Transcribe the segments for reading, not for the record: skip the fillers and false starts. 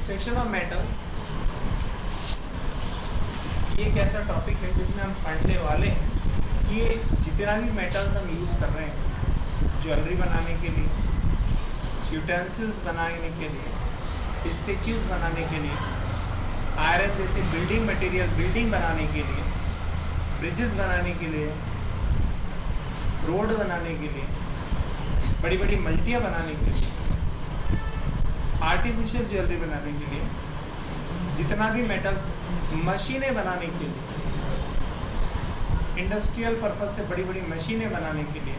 Extraction of metals ये एक ऐसा टॉपिक है जिसमें हम पढ़ने वाले हैं कि ये जितना भी मेटल्स हम यूज़ कर रहे हैं ज्वेलरी बनाने के लिए, यूटेंसिल्स बनाने के लिए, स्टिचेस बनाने के लिए, आयरन जैसे बिल्डिंग मटेरियल बिल्डिंग बनाने के लिए, ब्रिजेस बनाने के लिए, रोड बनाने के लिए, बड़ी बड़ी मल्टियाँ बनाने के लिए, आर्टिफिशियल ज्वेलरी बनाने के लिए, जितना भी मेटल्स, मशीनें बनाने के लिए, इंडस्ट्रियल पर्पज से बड़ी बड़ी मशीनें बनाने के लिए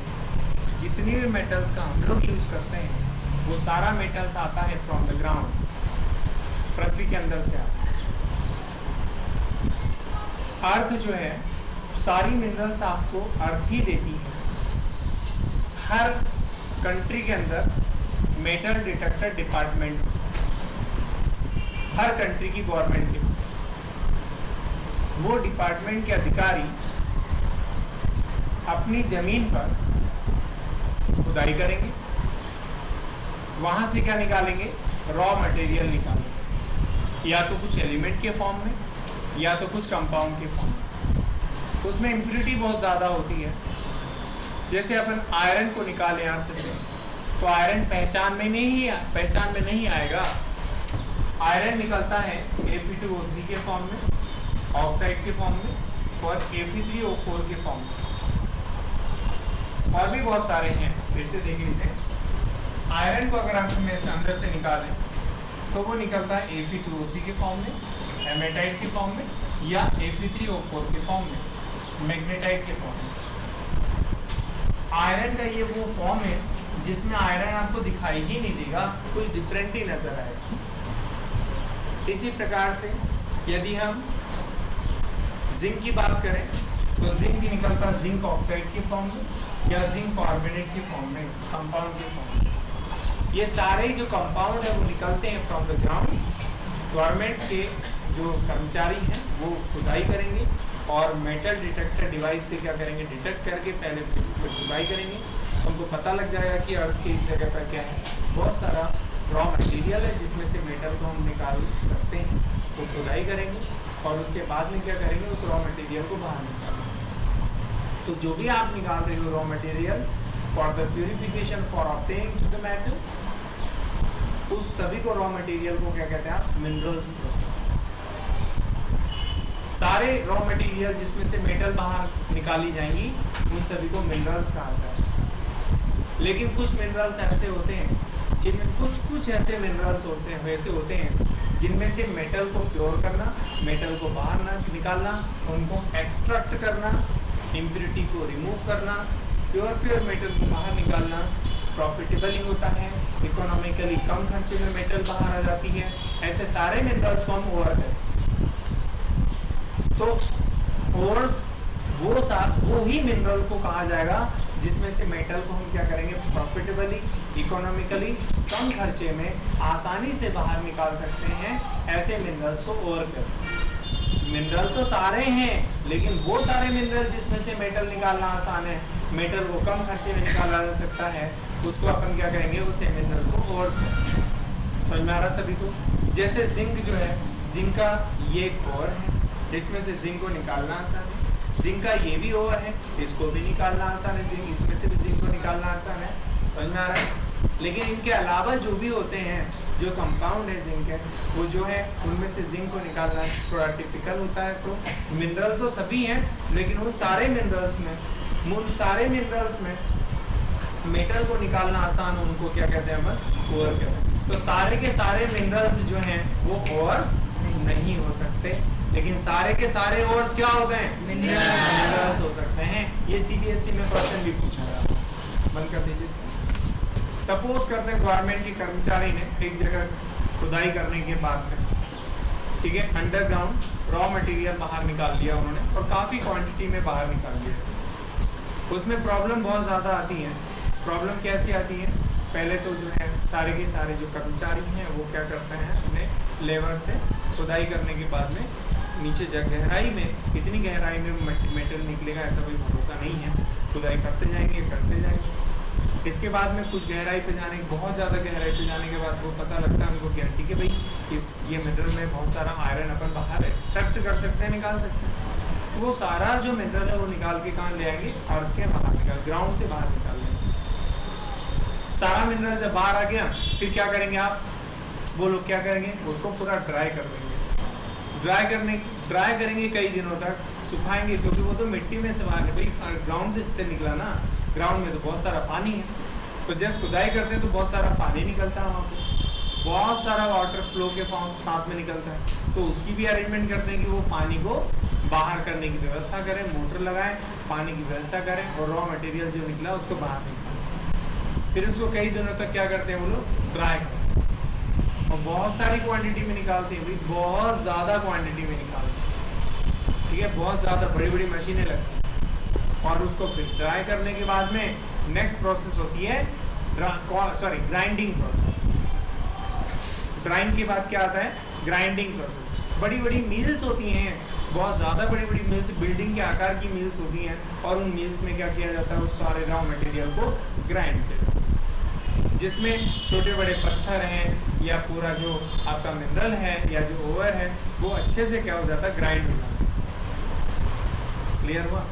जितनी भी मेटल्स का हम लोग यूज करते हैं वो सारा मेटल्स आता है फ्रॉम द ग्राउंड, पृथ्वी के अंदर से आता है। अर्थ जो है सारी मिनरल्स आपको अर्थ ही देती है। हर कंट्री के अंदर मेटल डिटेक्टर डिपार्टमेंट, हर कंट्री की गवर्नमेंट के पास वो डिपार्टमेंट के अधिकारी अपनी जमीन पर खुदाई करेंगे, वहां से क्या निकालेंगे, रॉ मटेरियल निकालेंगे, या तो कुछ एलिमेंट के फॉर्म में या तो कुछ कंपाउंड के फॉर्म में। उसमें इम्प्योरिटी बहुत ज्यादा होती है। जैसे अपन आयरन को निकालें अर्थ से तो आयरन पहचान में नहीं आएगा। आयरन निकलता है Fe2O3 के फॉर्म में, ऑक्साइड के फॉर्म में, और Fe3O4 के फॉर्म में, और भी बहुत सारे हैं। फिर से देख लीजिए, आयरन को अगर आप में से अंदर से निकालें तो वो निकलता है Fe2O3 के फॉर्म में, हेमेटाइट के फॉर्म में, या Fe3O4 के फॉर्म में, मैग्नेटाइट के फॉर्म में। आयरन का ये वो फॉर्म है जिसमें आयरन आपको दिखाई ही नहीं देगा, कुछ डिफरेंट ही नजर आएगा। इसी प्रकार से यदि हम जिंक की बात करें तो जिंक भी निकलता है जिंक ऑक्साइड के फॉर्म में या जिंक कार्बोनेट के फॉर्म में, कंपाउंड के फॉर्म में। ये सारे जो कंपाउंड है वो निकलते हैं फ्रॉम द ग्राउंड। गवर्नमेंट के जो कर्मचारी हैं वो खुदाई करेंगे और मेटल डिटेक्टर डिवाइस से क्या करेंगे, डिटेक्ट करके पहले खुदाई करेंगे। उनको पता लग जाएगा कि अर्थ के इस जगह पर क्या है। बहुत सारा रॉ मटेरियल है जिसमें से मेटल को हम निकाल सकते हैं, वो खुदाई करेंगे और उसके बाद में क्या करेंगे, उस रॉ मटेरियल को बाहर निकालेंगे। तो जो भी आप निकाल रहे हो raw material for the purification for obtaining to the metal, उस सभी को रॉ मटेरियल को क्या कहते हैं आप, मिनरल्स कहते हैं। सारे रॉ मटेरियल जिसमें से मेटल बाहर निकाली जाएंगी उन सभी को मिनरल्स कहा जाएगा। लेकिन कुछ मिनरल्स ऐसे होते हैं जिनमें कुछ ऐसे मिनरल्स वैसे होते हैं जिनमें से मेटल को प्योर करना, मेटल को बाहर निकालना, उनको एक्सट्रैक्ट करना, इम्प्योरिटी को रिमूव करना, प्योर मेटल को बाहर निकालना प्रॉफिटेबल ही होता है। इकोनॉमिकली कम खर्चे में मेटल बाहर आ जाती है। ऐसे सारे मिनरल्स को हम ओवर करते हैं। तो ओवर्स वो ही मिनरल को कहा जाएगा जिसमें से मेटल को हम क्या करेंगे, प्रॉफिटेबली, इकोनॉमिकली कम खर्चे में आसानी से बाहर निकाल सकते हैं। ऐसे मिनरल्स को ओवर करते। मिनरल तो सारे हैं लेकिन वो सारे मिनरल जिसमें से मेटल निकालना आसान है, मेटल को कम खर्चे में निकाला जा सकता है, उसको अपन क्या करेंगे, उसे मिनरल को ओवर्स करेंगे। समझ में आ रहा सभी को? जैसे जिंक जो है, जिंक का ये एक ओवर है, इसमें से जिंक को निकालना आसान है। जिंक का ये भी ओवर है, इसको भी निकालना आसान है। जिंक, इसमें से भी जिंक को निकालना आसान है। समझ में आ रहा है? लेकिन इनके अलावा जो भी होते हैं, जो कंपाउंड है जिंक है, वो जो है उनमें से जिंक को निकालना थोड़ा टिपिकल होता है। तो मिनरल तो सभी हैं लेकिन उन सारे मिनरल्स में मेटल को निकालना आसान, उनको क्या कहते हैं, अपन ओवर कहते हैं। तो सारे के सारे मिनरल्स जो हैं वो ओवर्स नहीं हो सकते, लेकिन सारे के सारे ओवर्स क्या होते हैं, मिनरल्स हो सकते हैं। ये CBSE में क्वेश्चन भी पूछा था। बंद कर दीजिए। सपोज करते हैं गवर्नमेंट के कर्मचारी ने एक जगह खुदाई करने के बाद में, ठीक है, अंडरग्राउंड रॉ मटेरियल बाहर निकाल लिया उन्होंने और काफी क्वांटिटी में बाहर निकाल लिया। उसमें प्रॉब्लम बहुत ज्यादा आती है। प्रॉब्लम कैसी आती है? पहले तो जो है सारे के सारे जो कर्मचारी हैं वो क्या करते हैं, अपने लेबर से खुदाई करने के बाद में नीचे गहराई में, कितनी गहराई में मेटल निकलेगा ऐसा कोई भरोसा नहीं है। खुदाई करते जाएंगे इसके बाद में कुछ गहराई पे जाने, बहुत ज़्यादा गहराई पे जाने के बाद वो पता लगता है हमको क्या, ठीक है भाई ये मिनरल में बहुत सारा आयरन अपन बाहर एक्सट्रैक्ट कर सकते हैं, निकाल सकते हैं। तो वो सारा जो मिनरल है वो निकाल के कहाँ ले आएंगे, अर्थ के बाहर निकाल, ग्राउंड से बाहर निकाल लेंगे। सारा मिनरल जब बाहर आ गया फिर क्या करेंगे आप, वो लोग क्या करेंगे, उसको पूरा ड्राई कर देंगे। ड्राई करेंगे कई दिनों तक, सुखाएंगे, क्योंकि वो तो मिट्टी में से बाहर है भाई, ग्राउंड से निकला ना, ग्राउंड में तो बहुत सारा पानी है, तो जब खुदाई करते हैं तो बहुत सारा पानी निकलता है वहाँ पे, बहुत सारा वाटर फ्लो के साथ में निकलता है। तो उसकी भी अरेंजमेंट करते हैं कि वो पानी को बाहर करने की व्यवस्था करें, मोटर लगाएं, पानी की व्यवस्था करें और रॉ मटेरियल जो निकला उसको बाहर निकालें। फिर उसको कई दिनों तक क्या करते हैं वो लोग, ड्राई करते हैं और बहुत सारी क्वांटिटी में निकालते हैं भाई, बहुत ज़्यादा क्वांटिटी में निकालते हैं, ठीक है, बहुत ज़्यादा बड़ी बड़ी मशीनें लगती हैं। और उसको फिर ड्राई करने के बाद में नेक्स्ट प्रोसेस होती है ग्राइंडिंग प्रोसेस। ड्राइंग के बाद क्या आता है, ग्राइंडिंग प्रोसेस। बड़ी बड़ी मिल्स होती हैं, बहुत ज़्यादा बड़ी बड़ी मिल्स, बिल्डिंग के आकार की मिल्स होती हैं, और उन मिल्स में क्या किया जाता है, उस सारे रॉ मटेरियल को ग्राइंड किया जाता है, जिसमें छोटे बड़े पत्थर हैं या पूरा जो आपका मिनरल है या जो ओवर है वो अच्छे से क्या हो जाता है, ग्राइंड हो जाता है। क्लियर हुआ?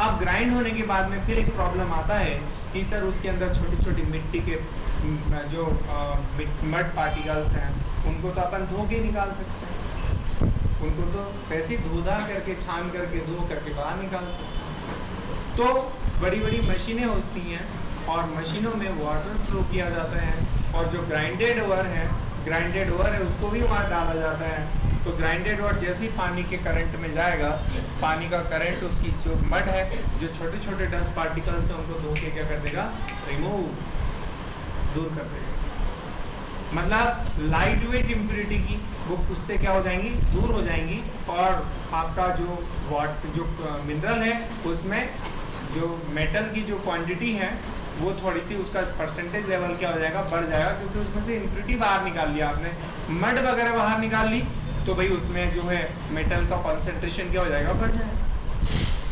अब ग्राइंड होने के बाद में फिर एक प्रॉब्लम आता है कि सर उसके अंदर छोटी छोटी मिट्टी के जो मड पार्टिकल्स हैं उनको तो अपन धो के निकाल सकते हैं, उनको तो वैसे धोधा करके छान करके धो करके बाहर निकाल सकते हैं। तो बड़ी बड़ी मशीनें होती हैं और मशीनों में वाटर फ्लो किया जाता है, और जो ग्राइंडेड ओवर है उसको भी वहाँ डाला जाता है। तो ग्राइंडेड ओवर जैसे ही पानी के करंट में जाएगा, पानी का करंट उसकी जो मड है, जो छोटे छोटे डस्ट पार्टिकल्स हैं उनको धो के क्या कर देगा, दूर कर देगा। मतलब लाइट वेट इम्प्योरिटी की वो उससे क्या हो जाएंगी, दूर हो जाएंगी, और आपका जो मिनरल है उसमें जो मेटल की जो क्वांटिटी है वो थोड़ी सी उसका परसेंटेज लेवल क्या हो जाएगा, बढ़ जाएगा, क्योंकि उसमें से इम्प्योरिटी बाहर निकाल लिया आपने, मड वगैरह बाहर निकाल ली, तो भाई उसमें जो है मेटल का कॉन्सेंट्रेशन क्या हो जाएगा, बढ़ जाएगा।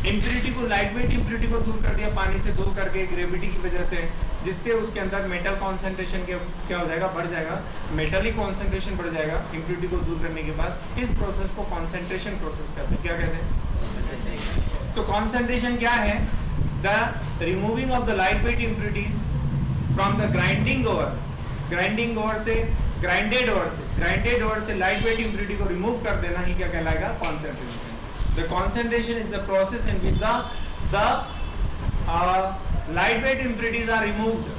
इम्प्योरिटी को, लाइट वेट इम्प्योरिटी को दूर कर दिया पानी से दूर करके ग्रेविटी की वजह से, जिससे उसके अंदर मेटल कॉन्सेंट्रेशन क्या हो जाएगा, बढ़ जाएगा, मेटलिक कॉन्सेंट्रेशन बढ़ जाएगा इम्प्योरिटी को दूर करने के बाद। इस प्रोसेस को कॉन्सेंट्रेशन प्रोसेस कहते हैं। क्या कहते हैं? तो कॉन्सेंट्रेशन क्या है, the removing of the light weight impurities from the grinding over से ग्राइंडेड ओवर से लाइट वेट इम्प्योरिटी को रिमूव कर देना ही क्या कहलाएगा, concentration. The concentration is the process in which the light weight impurities are removed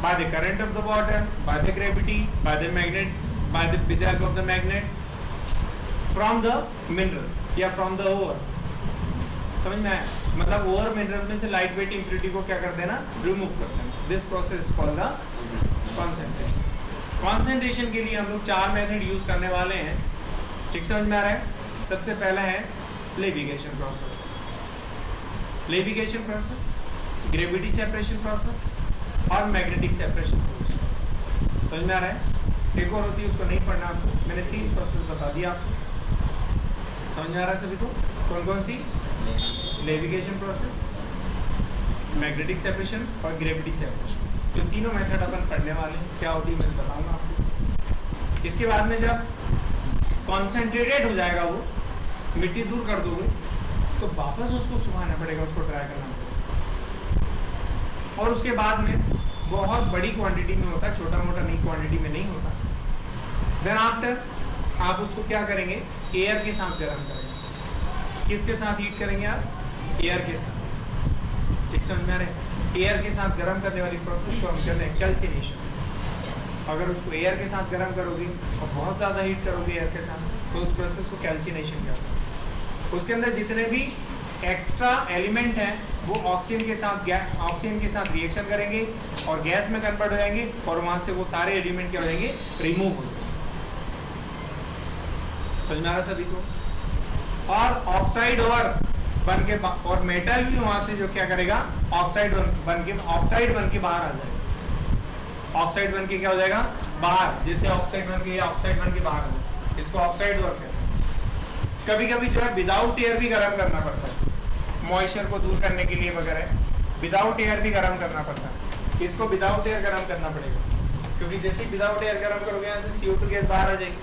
by the current of the water, by the gravity, by the magnet, with the help of the magnet, from the mineral या from the ore। समझ में आया? मतलब over mineral में से light weight impurity को क्या कर देना, रिमूव कर देना। This process called the concentration. Concentration के लिए हम लोग 4 मेथड यूज करने वाले हैं, ठीक समझ में आ रहा है? सबसे पहला है levigation process, gravity separation process और मैग्नेटिक सेपरेशन प्रोसेस। समझ में आ रहा है? एक और होती है, उसको नहीं पढ़ना आपको, मैंने 3 प्रोसेस बता दिया आपको। समझ में आ रहा है सभी को? कौन कौन सी? लेविगेशन प्रोसेस, मैग्नेटिक सेपरेशन और ग्रेविटी सेपरेशन। तो तीनों मेथड अपन पढ़ने वाले हैं, क्या होती है मैं बताऊंगा आपको। इसके बाद में जब कॉन्सेंट्रेटेड हो जाएगा वो, मिट्टी दूर कर दोगे तो वापस उसको सुखाना पड़ेगा, उसको ड्राई करना पड़ेगा, और उसके बाद में बहुत बड़ी क्वांटिटी में होता है, छोटा मोटा नहीं क्वांटिटी में नहीं होता। देन आफ्टर आप उसको क्या करेंगे, एयर के साथ गर्म करेंगे। किसके साथ हीट करेंगे आप? एयर के साथ। ठीक समझ में आ रहे हैं? एयर के साथ गर्म करने वाली प्रोसेस को हम कहते हैं कैल्सिनेशन। अगर उसको एयर के साथ गर्म करोगे और बहुत ज़्यादा हीट करोगे एयर के साथ, तो उस प्रोसेस को कैल्सिनेशन कहते हैं। उसके अंदर जितने भी एक्स्ट्रा एलिमेंट हैं वो ऑक्सीजन के साथ रिएक्शन करेंगे और गैस में कन्वर्ट हो जाएंगे, और वहां से वो सारे एलिमेंट क्या हो जाएंगे, रिमूव हो जाएंगे। समझ में आ रहा सभी को? और ऑक्साइड बन के और मेटल भी वहां से जो क्या करेगा, ऑक्साइड बन के बाहर आ जाएगा। ऑक्साइड बन के क्या हो जाएगा, बाहर, जिससे ऑक्साइड बन के बाहर आ जाएगा। इसको ऑक्साइड वर्क कहते हैं। कभी कभी जो है विदाउट एयर भी गर्म करना पड़ता है, मॉइस्चर को दूर करने के लिए वगैरह, विदाउट एयर भी गर्म करना पड़ता है। इसको विदाउट एयर गर्म करना पड़ेगा, क्योंकि जैसे विदाउट एयर गर्म करोगे यहाँ से CO2 गैस बाहर आ जाएगी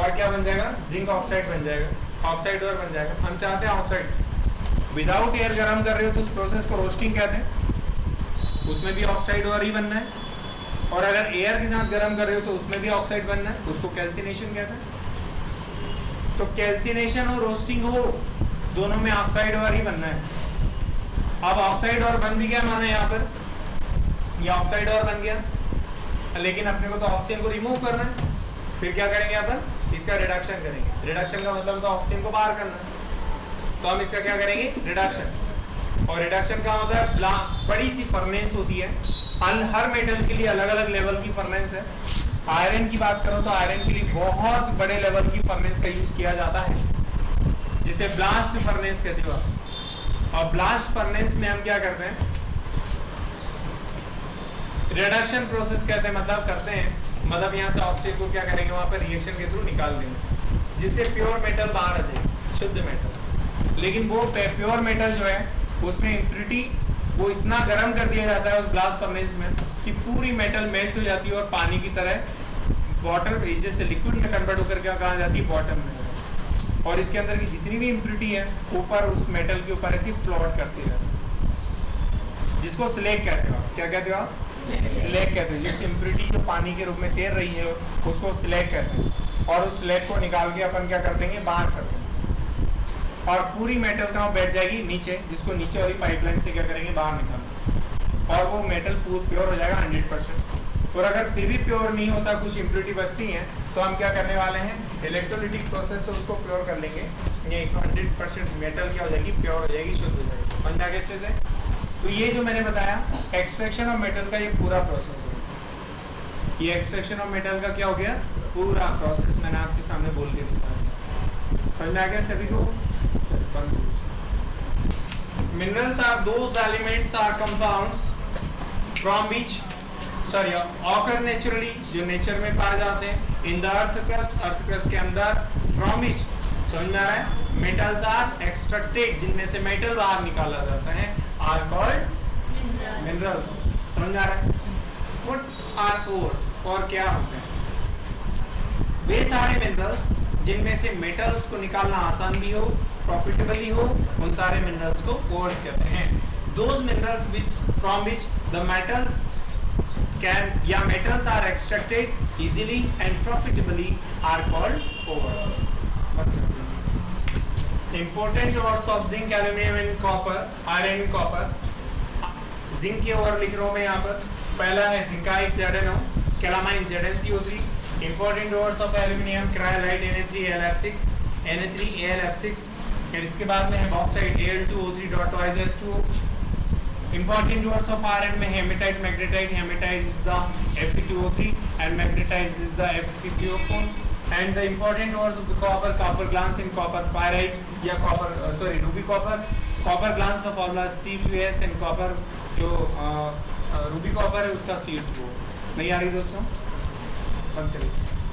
और क्या बन जाएगा, जिंक ऑक्साइड बन जाएगा, ऑक्साइड और बन जाएगा। हम चाहते हैं ऑक्साइड। विदाउट एयर गर्म कर रहे हो तो उस प्रोसेस को रोस्टिंग कहते हैं, उसमें भी ऑक्साइड और ही बनना है। और अगर एयर के साथ गर्म कर रहे हो तो उसमें भी ऑक्साइड बनना है, उसको कैल्सिनेशन कहते हैं। तो कैल्सिनेशन और रोस्टिंग हो, दोनों में ऑक्साइड और ही बनना है। अब ऑक्साइड और बन भी गया माने यहाँ पर, ये ऑक्साइड और बन गया, लेकिन अपने को तो ऑक्सीजन को रिमूव करना है। फिर क्या करेंगे यहाँ पर, इसका रिडक्शन करेंगे। रिडक्शन का मतलब तो ऑक्सीजन को बाहर करना है, तो हम इसका क्या करेंगे, रिडक्शन। और रिडक्शन का होता है, बड़ी सी फर्नेस होती है, हर मेटल के लिए अलग अलग लेवल की फर्नेस है। आयरन की बात करो तो आयरन के लिए बहुत बड़े लेवल की फर्नेस का यूज किया जाता है, जिसे ब्लास्ट फर्नेस कहते हो। और ब्लास्ट फर्नेस में हम क्या करते हैं, रिडक्शन प्रोसेस कहते हैं, मतलब करते हैं, मतलब यहाँ से ऑक्सीजन को क्या करेंगे, वहां पर रिएक्शन के थ्रू निकाल देंगे, जिससे प्योर मेटल बाहर आ जाएगी, शुद्ध मेटल। लेकिन वो प्योर मेटल जो है उसमें इम्प्यूरिटी, वो इतना गर्म कर दिया जाता है उस ब्लास्ट फर्नेस में कि पूरी मेटल मेल्ट हो जाती है और पानी की तरह वाटर जैसे लिक्विड में कन्वर्ट होकर क्या कहा जाती है, बॉटम में। और इसके अंदर की जितनी भी इम्प्यूरिटी है ऊपर उस मेटल के ऊपर ऐसी फ्लोट करती है, जिसको स्लेग कहते हो। क्या कहते हो आप, स्लेग कहते हैं। जिस इम्प्यूरिटी जो पानी के रूप में तैर रही है उसको स्लेग कहते हैं। और उस स्लेग को निकाल के अपन क्या कर देंगे, बाहर कर देंगे, और पूरी मेटल कहाँ बैठ जाएगी, नीचे, जिसको नीचे वाली पाइपलाइन से क्या करेंगे, बाहर निकालेंगे, और वो मेटल पूरा प्योर हो जाएगा 100%। और अगर फिर भी प्योर नहीं होता, कुछ इम्प्यूरिटी बचती हैं, तो हम क्या करने वाले हैं, इलेक्ट्रोलिटिक प्रोसेस से उसको प्योर कर लेंगे। ये 100% मेटल क्या हो जाएगी, प्योर हो जाएगी, शुद्ध हो जाएगी। समझ आ गया अच्छे से। तो ये जो मैंने बताया एक्सट्रैक्शन ऑफ मेटल का ये पूरा प्रोसेस है। ये एक्सट्रैक्शन ऑफ मेटल का क्या हो गया, पूरा प्रोसेस मैंने आपके सामने बोल के दिखाया। समझ आ गया सभी को। Minerals are those elements or compounds from which occur naturally, जो नेचर में पाए जाते हैं, in the earth crust के अंदर, from which, समझ में आ रहा है, metals are extracted, जिनमें से मेटल बाहर निकाला जाता है, are called minerals। समझ आ रहा है। What are ores, और क्या होते हैं, वे सारे मिनरल्स जिनमें से मेटल्स को निकालना आसान भी हो, प्रॉफिटेबली हो, उन सारे मिनरल्स को ओर्स कहते हैं। Those minerals from which the metals can metals are extracted easily and profitably are called ores. Important ores of zinc, aluminium and copper, iron and copper. Zinc के ओर लिख रहा हूं मैं यहाँ पर। पहला है zincite ZnO, calamine ZnCO3। Important ores of aluminium, cryolite Na3Al(F6), Na3Al(F6), और इसके बाद में है bauxite Al2O3.2H2O। Important ores of iron में hematite, magnetite. Hematite is the Fe2O3 and magnetite is the Fe3O4। And the important ores of the copper, copper glance in copper pyrite या copper ruby copper. Copper glance का formula C2S and copper जो ruby copper है उसका C2O। नहीं आ रही दोस्तों,